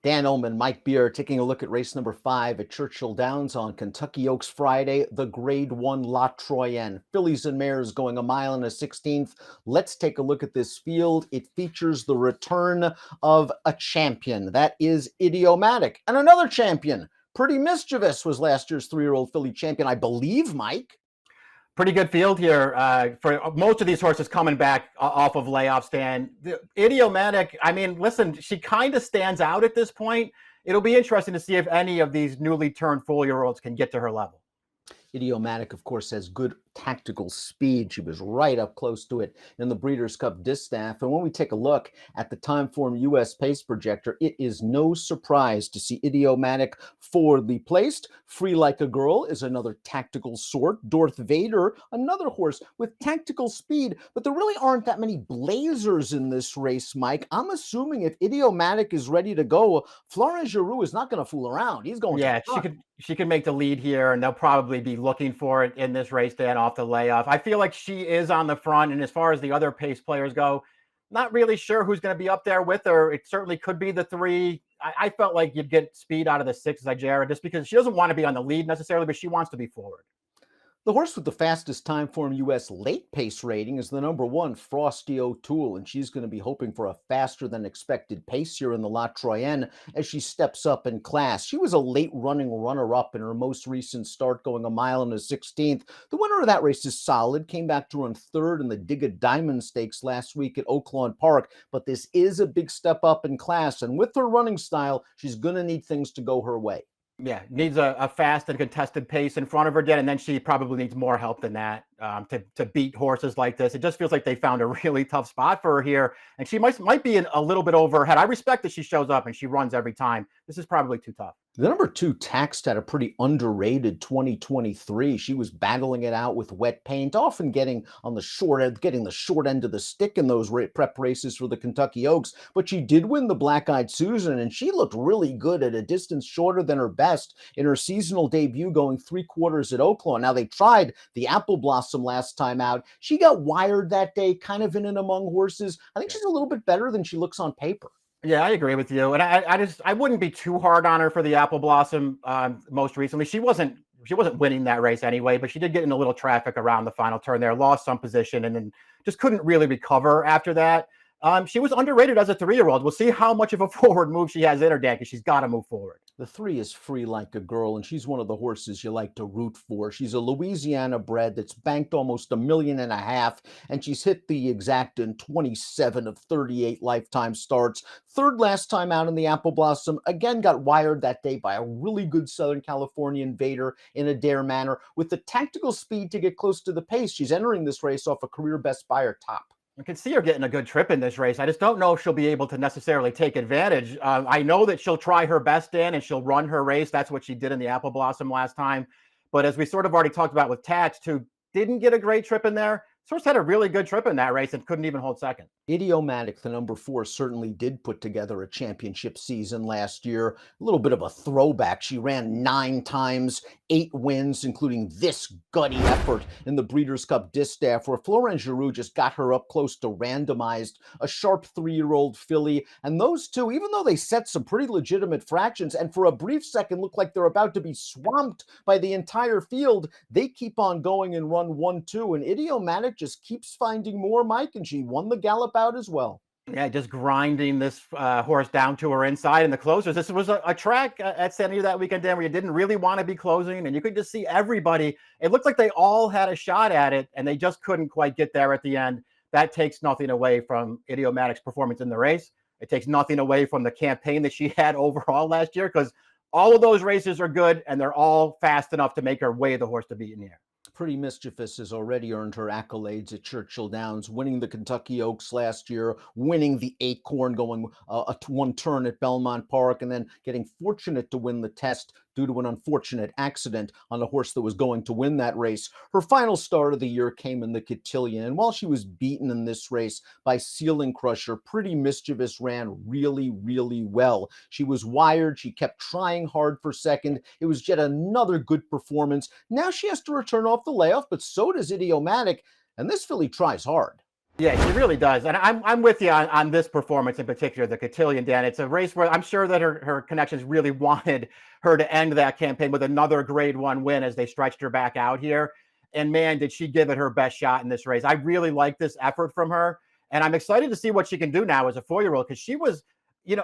Dan Ullman, Mike Beer, taking a look at race number 5 at Churchill Downs on Kentucky Oaks Friday, the Grade 1 La Troienne. Fillies and mares going a mile and a 16th. Let's take a look at this field. It features the return of a champion. That is Idiomatic. And another champion. Pretty Mischievous was last year's 3-year-old filly champion, I believe, Mike. Pretty good field here for most of these horses coming back off of layoffs, Dan. The Idiomatic, I mean, listen, she kind of stands out at this point. It'll be interesting to see if any of these newly turned 4-year-olds can get to her level. Idiomatic, of course, has good tactical speed. She was right up close to it in the Breeders' Cup Distaff. And when we take a look at the Timeform US Pace Projector, it is no surprise to see Idiomatic forwardly placed. Free Like a Girl is another tactical sort. Darth Vader, another horse with tactical speed. But there really aren't that many blazers in this race, Mike. I'm assuming if Idiomatic is ready to go, Florent Geroux is not going to fool around. He's going Yeah, to she could make the lead here, and they'll probably be looking for it in this race, Dan, off the layoff. I feel like she is on the front, and as far as the other pace players go, not really sure who's going to be up there with her. It certainly could be the 3. I felt like you'd get speed out of the 6, Zajara, just because she doesn't want to be on the lead necessarily, but she wants to be forward. The horse with the fastest Timeform US late pace rating is the number 1, Frosty O'Toole, and she's going to be hoping for a faster than expected pace here in the La Troienne as she steps up in class. She was a late running runner-up in her most recent start, going a mile and a 16th. The winner of that race is solid, came back to run 3rd in the Digga Diamond Stakes last week at Oaklawn Park, but this is a big step up in class, and with her running style, she's going to need things to go her way. Yeah, needs a fast and contested pace in front of her, Dan, and then she probably needs more help than that to beat horses like this. It just feels like they found a really tough spot for her here, and she might be a little bit over her head. I respect that she shows up and she runs every time. This is probably too tough. The number 2, Taxed, had a pretty underrated 2023. She was battling it out with wet paint, often getting the short end of the stick in those prep races for the Kentucky Oaks. But she did win the Black-Eyed Susan, and she looked really good at a distance shorter than her best in her seasonal debut, going 3/4 at Oaklawn. Now, they tried the Apple Blossom last time out. She got wired that day, kind of in and among horses. I think she's a little bit better than she looks on paper. Yeah, I agree with you, and I wouldn't be too hard on her for the Apple Blossom. Most recently, she wasn't winning that race anyway, but she did get in a little traffic around the final turn there, lost some position, and then just couldn't really recover after that. She was underrated as a 3-year-old. We'll see how much of a forward move she has in her, Dan, because she's got to move forward. The 3 is Free Like a Girl, and she's one of the horses you like to root for. She's a Louisiana bred that's banked almost $1.5 million, and she's hit the exact in 27 of 38 lifetime starts. 3rd last time out in the Apple Blossom, again got wired that day by a really good Southern California invader in a dare manner. With the tactical speed to get close to the pace, she's entering this race off a career best by her top. I can see her getting a good trip in this race. I just don't know if she'll be able to necessarily take advantage. I know that she'll try her best, Dan, and she'll run her race. That's what she did in the Apple Blossom last time. But as we sort of already talked about with Tax, who didn't get a great trip in there, Source had a really good trip in that race and couldn't even hold second. Idiomatic, the number 4, certainly did put together a championship season last year. A little bit of a throwback. She ran 9 times, 8 wins, including this gutty effort in the Breeders' Cup Distaff, where Florent Geroux just got her up close to randomized, a sharp 3-year-old filly. And those two, even though they set some pretty legitimate fractions and for a brief second look like they're about to be swamped by the entire field, they keep on going and run 1-2. And Idiomatic just keeps finding more, Mike, and she won the gallop out as well. Yeah, just grinding this horse down to her inside in the closers. This was a track at San Diego that weekend, Dan, where you didn't really want to be closing, and you could just see everybody. It looked like they all had a shot at it, and they just couldn't quite get there at the end. That takes nothing away from Idiomatic's performance in the race. It takes nothing away from the campaign that she had overall last year, because all of those races are good, and they're all fast enough to make her weigh the horse to beat in the air. Pretty Mischievous has already earned her accolades at Churchill Downs, winning the Kentucky Oaks last year, winning the Acorn, going a 1 turn at Belmont Park, and then getting fortunate to win the test due to an unfortunate accident on a horse that was going to win that race. Her final start of the year came in the Cotillion, and while she was beaten in this race by Ceiling Crusher, Pretty Mischievous ran really, really well. She was wired. She kept trying hard for second. It was yet another good performance. Now she has to return off the layoff, but so does Idiomatic, and this filly tries hard. Yeah, she really does. And I'm with you on this performance in particular, the Cotillion, Dan. It's a race where I'm sure that her connections really wanted her to end that campaign with another grade one win as they stretched her back out here. And man, did she give it her best shot in this race. I really like this effort from her. And I'm excited to see what she can do now as a 4-year-old, because she was,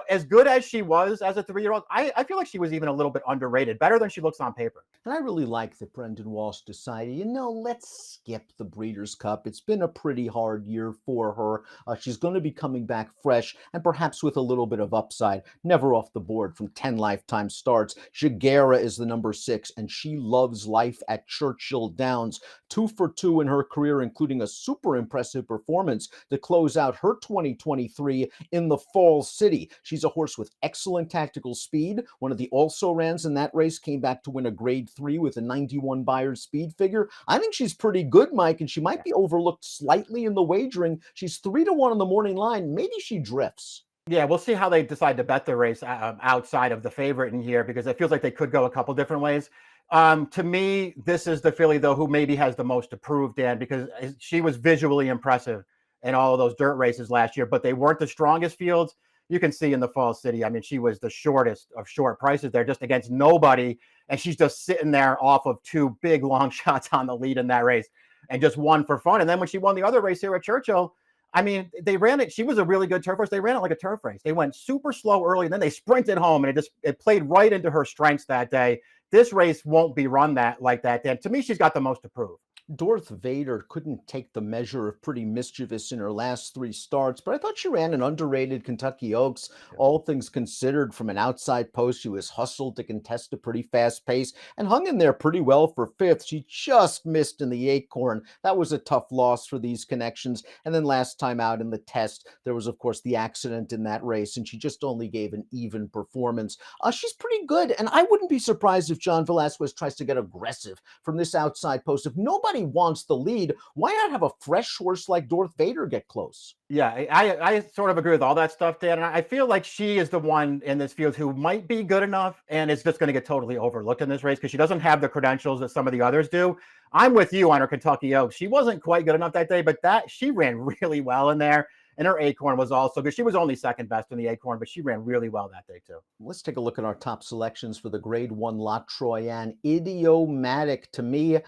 as good as she was as a 3-year-old, I feel like she was even a little bit underrated, better than she looks on paper. And I really like that Brendan Walsh decided, let's skip the Breeders' Cup. It's been a pretty hard year for her. She's going to be coming back fresh and perhaps with a little bit of upside. Never off the board from 10 lifetime starts. Jagera is the number 6, and she loves life at Churchill Downs. 2 for 2 in her career, including a super impressive performance to close out her 2023 in the Fall City. She's a horse with excellent tactical speed. One of the also-rans in that race came back to win a grade 3 with a 91 Beyer speed figure. I think she's pretty good, Mike, and she might be overlooked slightly in the wagering. She's 3-1 on the morning line. Maybe she drifts. Yeah, we'll see how they decide to bet the race outside of the favorite in here, because it feels like they could go a couple different ways. To me, this is the filly, though, who maybe has the most to prove, Dan, because she was visually impressive in all of those dirt races last year, but they weren't the strongest fields. You can see in the Fall City, I mean, she was the shortest of short prices there, just against nobody. And she's just sitting there off of 2 big long shots on the lead in that race and just won for fun. And then when she won the other race here at Churchill, I mean, they ran it. She was a really good turf race. They ran it like a turf race. They went super slow early, and then they sprinted home, and it played right into her strengths that day. This race won't be run like that, Dan. To me, she's got the most to prove. Darth Vader couldn't take the measure of Pretty Mischievous in her last 3 starts, but I thought she ran an underrated Kentucky Oaks. All things considered, from an outside post, she was hustled to contest a pretty fast pace and hung in there pretty well for 5th. She just missed in the Acorn. That was a tough loss for these connections. And then last time out in the test, there was, of course, the accident in that race, and she just only gave an even performance. She's pretty good, and I wouldn't be surprised if John Velasquez tries to get aggressive from this outside post. If nobody wants the lead, why not have a fresh horse like Darth Vader get close? Yeah, I sort of agree with all that stuff, Dan. And I feel like she is the one in this field who might be good enough and is just going to get totally overlooked in this race because she doesn't have the credentials that some of the others do. I'm with you on her Kentucky Oaks. She wasn't quite good enough that day, but she ran really well in there. And her Acorn was also good. She was only second best in the Acorn, but she ran really well that day too. Let's take a look at our top selections for the Grade 1 La Troienne. Idiomatic, to me,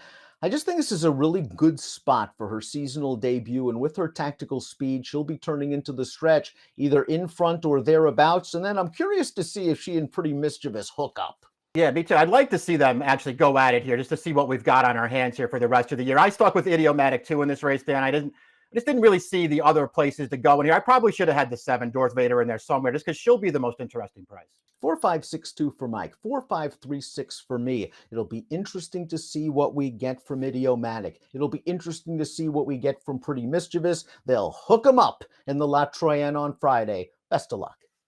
I just think this is a really good spot for her seasonal debut, and with her tactical speed, she'll be turning into the stretch, either in front or thereabouts, and then I'm curious to see if she and Pretty Mischievous hook up. Yeah, me too. I'd like to see them actually go at it here, just to see what we've got on our hands here for the rest of the year. I stuck with Idiomatic too in this race, Dan. I just didn't really see the other places to go in here. I probably should have had the 7 Darth Vader in there somewhere, just because she'll be the most interesting price. 4562 for Mike, 4536 for me. It'll be interesting to see what we get from Idiomatic. It'll be interesting to see what we get from Pretty Mischievous. They'll hook them up in the La Troienne on Friday. Best of luck.